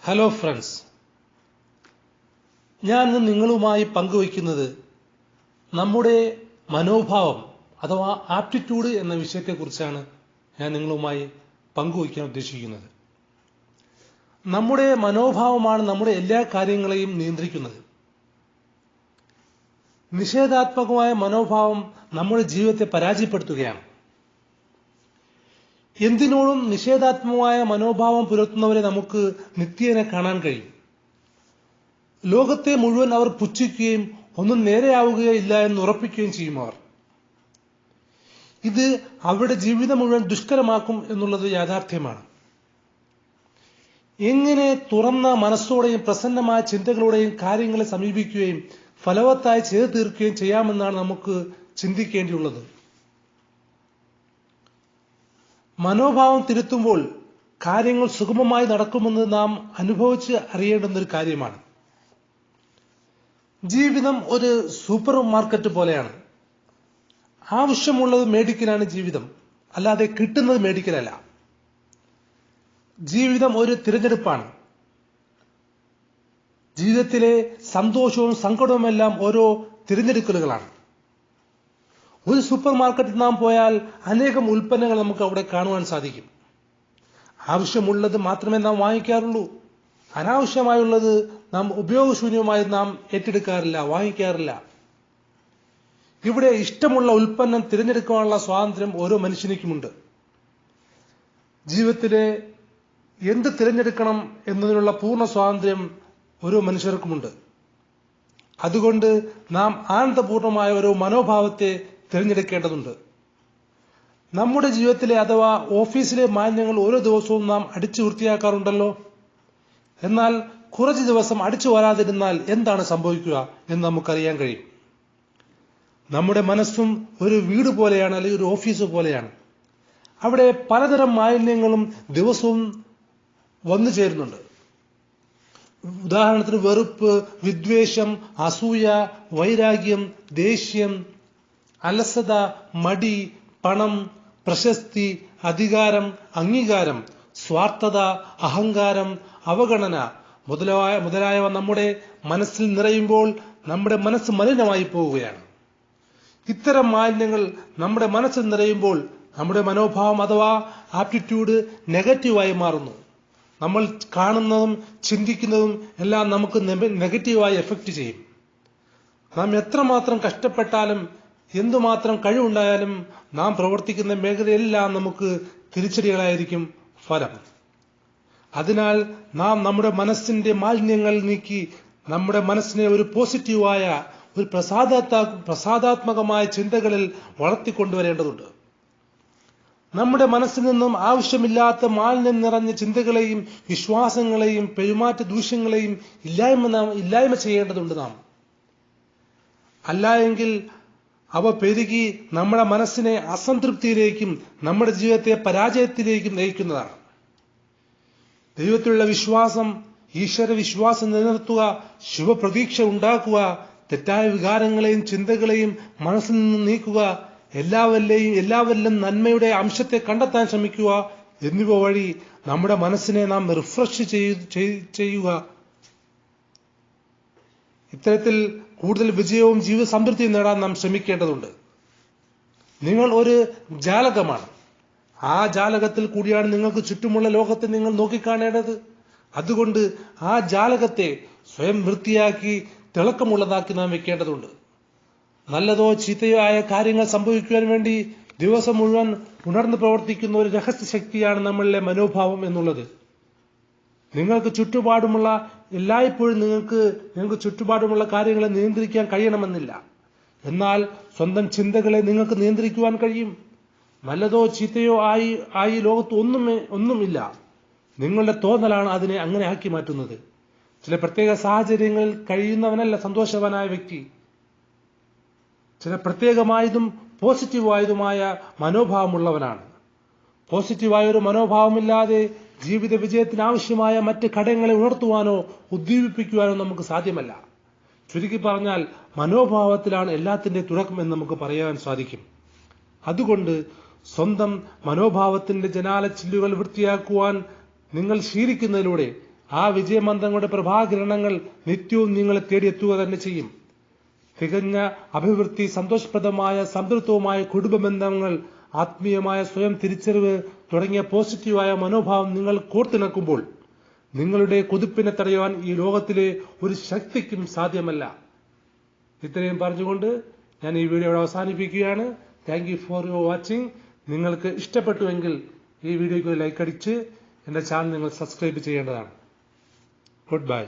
Hello friends, ഞാൻ ഇന്ന് നിങ്ങളുമായി പങ്കുവയ്ക്കുന്നത് നമ്മുടെ മനോഭാവം അഥവാ ആപ്റ്റിറ്റ്യൂഡ് എന്ന വിഷയത്തെക്കുറിച്ചാണ് ഞാൻ നിങ്ങളുമായി പങ്കുവയ്ക്കാൻ ഉദ്ദേശിക്കുന്നത്. നമ്മുടെ മനോഭാവമാണ് നമ്മുടെ എല്ലാ കാര്യങ്ങളെയും നിയന്ത്രിക്കുന്നത്. നിഷേധാത്മകമായ മനോഭാവം നമ്മുടെ ജീവിതത്തെ പരാജയപ്പെടുത്തുകയാണ്. എന്തിനോടും നിഷേധാത്മകമായ മനോഭാവം പുലർത്തുന്നവരെ നമുക്ക് നിത്യേന കാണാൻ കഴിയും. ലോകത്തെ മുഴുവൻ അവർ പുച്ഛിക്കുകയും ഒന്നും നേരെയാവുകയില്ല എന്ന് ഉറപ്പിക്കുകയും ചെയ്യും. ഇത് അവരുടെ ജീവിതം മുഴുവൻ ദുഷ്കരമാക്കും എന്നുള്ളത് യാഥാർത്ഥ്യമാണ്. എങ്ങനെ തുറന്ന മനസ്സോടെയും പ്രസന്നമായ ചിന്തകളോടെയും കാര്യങ്ങളെ സമീപിക്കുകയും ഫലവത്തായി ചെയ്തു തീർക്കുകയും ചെയ്യാമെന്നാണ് നമുക്ക് ചിന്തിക്കേണ്ടിയുള്ളത്. മനോഭാവം തിരുത്തുമ്പോൾ കാര്യങ്ങൾ സുഗമമായി നടക്കുമെന്ന് നാം അനുഭവിച്ച് അറിയേണ്ടുന്ന ഒരു കാര്യമാണ്. ജീവിതം ഒരു സൂപ്പർ മാർക്കറ്റ് പോലെയാണ്. ആവശ്യമുള്ളത് മേടിക്കലാണ് ജീവിതം, അല്ലാതെ കിട്ടുന്നത് മേടിക്കലല്ല. ജീവിതം ഒരു തിരഞ്ഞെടുപ്പാണ്. ജീവിതത്തിലെ സന്തോഷവും സങ്കടവുമെല്ലാം ഓരോ തിരഞ്ഞെടുക്കലുകളാണ്. ഒരു സൂപ്പർ മാർക്കറ്റിൽ നാം പോയാൽ അനേകം ഉൽപ്പന്നങ്ങൾ നമുക്ക് അവിടെ കാണുവാൻ സാധിക്കും. ആവശ്യമുള്ളത് മാത്രമേ നാം വാങ്ങിക്കാറുള്ളൂ. അനാവശ്യമായുള്ളത് നാം ഉപയോഗശൂന്യമായി നാം ഏറ്റെടുക്കാറില്ല, വാങ്ങിക്കാറില്ല. ഇവിടെ ഇഷ്ടമുള്ള ഉൽപ്പന്നം തിരഞ്ഞെടുക്കാനുള്ള സ്വാതന്ത്ര്യം ഓരോ മനുഷ്യനിക്കുമുണ്ട്. ജീവിതത്തിലെ എന്ത് തിരഞ്ഞെടുക്കണം എന്നതിനുള്ള പൂർണ്ണ സ്വാതന്ത്ര്യം ഓരോ മനുഷ്യർക്കുമുണ്ട്. അതുകൊണ്ട് നാം ആനന്ദപൂർണമായ ഒരു മനോഭാവത്തെ തിരഞ്ഞെടുക്കേണ്ടതുണ്ട്. നമ്മുടെ ജീവിതത്തിലെ അഥവാ ഓഫീസിലെ മാലിന്യങ്ങൾ ഓരോ ദിവസവും നാം അടിച്ചു വൃത്തിയാക്കാറുണ്ടല്ലോ. എന്നാൽ കുറച്ച് ദിവസം അടിച്ചു വരാതിരുന്നാൽ എന്താണ് സംഭവിക്കുക എന്ന് നമുക്കറിയാൻ കഴിയും. നമ്മുടെ മനസ്സും ഒരു വീട് പോലെയാണ്, അല്ലെങ്കിൽ ഒരു ഓഫീസ് പോലെയാണ്. അവിടെ പലതരം മാലിന്യങ്ങളും ദിവസവും വന്നു ചേരുന്നുണ്ട്. ഉദാഹരണത്തിന് വെറുപ്പ്, വിദ്വേഷം, അസൂയ, വൈരാഗ്യം, ദേഷ്യം, അലസത, മടി, പണം, പ്രശസ്തി, അധികാരം, അംഗീകാരം, സ്വാർത്ഥത, അഹങ്കാരം, അവഗണന മുതലായവ നമ്മുടെ മനസ്സിൽ നിറയുമ്പോൾ നമ്മുടെ മനസ്സ് മലിനമായി പോവുകയാണ്. ഇത്തരം മാലിന്യങ്ങൾ നമ്മുടെ മനസ്സിൽ നിറയുമ്പോൾ നമ്മുടെ മനോഭാവം അഥവാ ആപ്റ്റിറ്റ്യൂഡ് നെഗറ്റീവായി മാറുന്നു. നമ്മൾ കാണുന്നതും ചിന്തിക്കുന്നതും എല്ലാം നമുക്ക് നെഗറ്റീവായി എഫക്റ്റ് ചെയ്യും. നാം എത്രമാത്രം കഷ്ടപ്പെട്ടാലും എന്തുമാത്രം കഴിവുണ്ടായാലും നാം പ്രവർത്തിക്കുന്ന മേഖലയെല്ലാം നമുക്ക് തിരിച്ചടികളായിരിക്കും ഫലം. അതിനാൽ നാം നമ്മുടെ മനസ്സിന്റെ മാലിന്യങ്ങൾ നീക്കി നമ്മുടെ മനസ്സിനെ ഒരു പോസിറ്റീവായ, ഒരു പ്രസാദാത്മകമായ ചിന്തകളിൽ വളർത്തിക്കൊണ്ടുവരേണ്ടതുണ്ട്. നമ്മുടെ മനസ്സിൽ നിന്നും ആവശ്യമില്ലാത്ത മാലിന്യം നിറഞ്ഞ ചിന്തകളെയും വിശ്വാസങ്ങളെയും പെരുമാറ്റ ദൂഷ്യങ്ങളെയും ഇല്ലായ്മ ചെയ്യേണ്ടതുണ്ട് നാം. അല്ലായെങ്കിൽ അവ പെരുകി നമ്മുടെ മനസ്സിനെ അസംതൃപ്തിയിലേക്കും നമ്മുടെ ജീവിതത്തെ പരാജയത്തിലേക്കും നയിക്കുന്നതാണ്. ദൈവത്തിലുള്ള വിശ്വാസം, ഈശ്വര വിശ്വാസം നിലനിർത്തുക, ശുഭപ്രതീക്ഷ ഉണ്ടാക്കുക, തെറ്റായ വികാരങ്ങളെയും ചിന്തകളെയും മനസ്സിൽ നിന്ന് നീക്കുക, എല്ലാവരിലും നന്മയുടെ അംശത്തെ കണ്ടെത്താൻ ശ്രമിക്കുക എന്നിവ വഴി നമ്മുടെ മനസ്സിനെ നാം റിഫ്രഷ് ചെയ്യുക. ഇത്തരത്തിൽ കൂടുതൽ വിജയവും ജീവിത സമൃദ്ധിയും നേടാൻ നാം ശ്രമിക്കേണ്ടതുണ്ട്. നിങ്ങൾ ഒരു ജാലകമാണ്. ആ ജാലകത്തിൽ കൂടിയാണ് നിങ്ങൾക്ക് ചുറ്റുമുള്ള ലോകത്തെ നിങ്ങൾ നോക്കിക്കാണേണ്ടത്. അതുകൊണ്ട് ആ ജാലകത്തെ സ്വയം വൃത്തിയാക്കി തിളക്കമുള്ളതാക്കി നാം വെക്കേണ്ടതുണ്ട്. നല്ലതോ ചീത്തയോ ആയ കാര്യങ്ങൾ സംഭവിക്കുവാൻ വേണ്ടി ദിവസം മുഴുവൻ ഉണർന്ന് പ്രവർത്തിക്കുന്ന ഒരു രഹസ്യ ശക്തിയാണ് നമ്മളിലെ മനോഭാവം എന്നുള്ളത്. നിങ്ങൾക്ക് ചുറ്റുപാടുമുള്ള എല്ലായ്പ്പോഴും നിങ്ങൾക്ക് ചുറ്റുപാടുമുള്ള കാര്യങ്ങളെ നിയന്ത്രിക്കാൻ കഴിയണമെന്നില്ല. എന്നാൽ സ്വന്തം ചിന്തകളെ നിങ്ങൾക്ക് നിയന്ത്രിക്കുവാൻ കഴിയും. നല്ലതോ ചീത്തയോ ആയി ലോകത്ത് ഒന്നുമില്ല. നിങ്ങളുടെ തോന്നലാണ് അതിനെ അങ്ങനെ ആക്കി മാറ്റുന്നത്. ചില പ്രത്യേക സാഹചര്യങ്ങളിൽ കഴിയുന്നവനല്ല സന്തോഷവാനായ വ്യക്തി. ചില പ്രത്യേകമായതും പോസിറ്റീവായതുമായ മനോഭാവമുള്ളവനാണ്. പോസിറ്റീവായ ഒരു മനോഭാവമില്ലാതെ ജീവിത വിജയത്തിന് ആവശ്യമായ മറ്റ് ഘടകങ്ങളെ ഉണർത്തുവാനോ ഉദ്ദീപിപ്പിക്കുവാനോ നമുക്ക് സാധ്യമല്ല. ചുരുക്കി പറഞ്ഞാൽ മനോഭാവത്തിലാണ് എല്ലാത്തിന്റെ തുടക്കം എന്ന് നമുക്ക് പറയാൻ സാധിക്കും. അതുകൊണ്ട് സ്വന്തം മനോഭാവത്തിന്റെ ജനാല ചില്ലുകൾ വൃത്തിയാക്കുവാൻ നിങ്ങൾ ശീലിക്കുന്നതിലൂടെ ആ വിജയമന്ത്രങ്ങളുടെ പ്രഭാകിരണങ്ങൾ നിത്യവും നിങ്ങളെ തേടിയെത്തുക തന്നെ ചെയ്യും. തികഞ്ഞ അഭിവൃദ്ധി, സന്തോഷപ്രദമായ സംതൃപ്തവുമായ കുടുംബബന്ധങ്ങൾ, ആത്മീയമായ സ്വയം തിരിച്ചറിവ് തുടങ്ങിയ പോസിറ്റീവായ മനോഭാവം നിങ്ങൾ കോർത്തിണക്കുമ്പോൾ നിങ്ങളുടെ കുതിപ്പിനെ തടയുവാൻ ഈ ലോകത്തിലെ ഒരു ശക്തിക്കും സാധ്യമല്ല. ഇത്രയും പറഞ്ഞുകൊണ്ട് ഞാൻ ഈ വീഡിയോ അവസാനിപ്പിക്കുകയാണ്. Thank you for your watching. നിങ്ങൾക്ക് ഇഷ്ടപ്പെട്ടുവെങ്കിൽ ഈ വീഡിയോയ്ക്ക് ലൈക്ക് അടിച്ച് എന്റെ ചാനൽ നിങ്ങൾ സബ്സ്ക്രൈബ് ചെയ്യേണ്ടതാണ്. Good bye.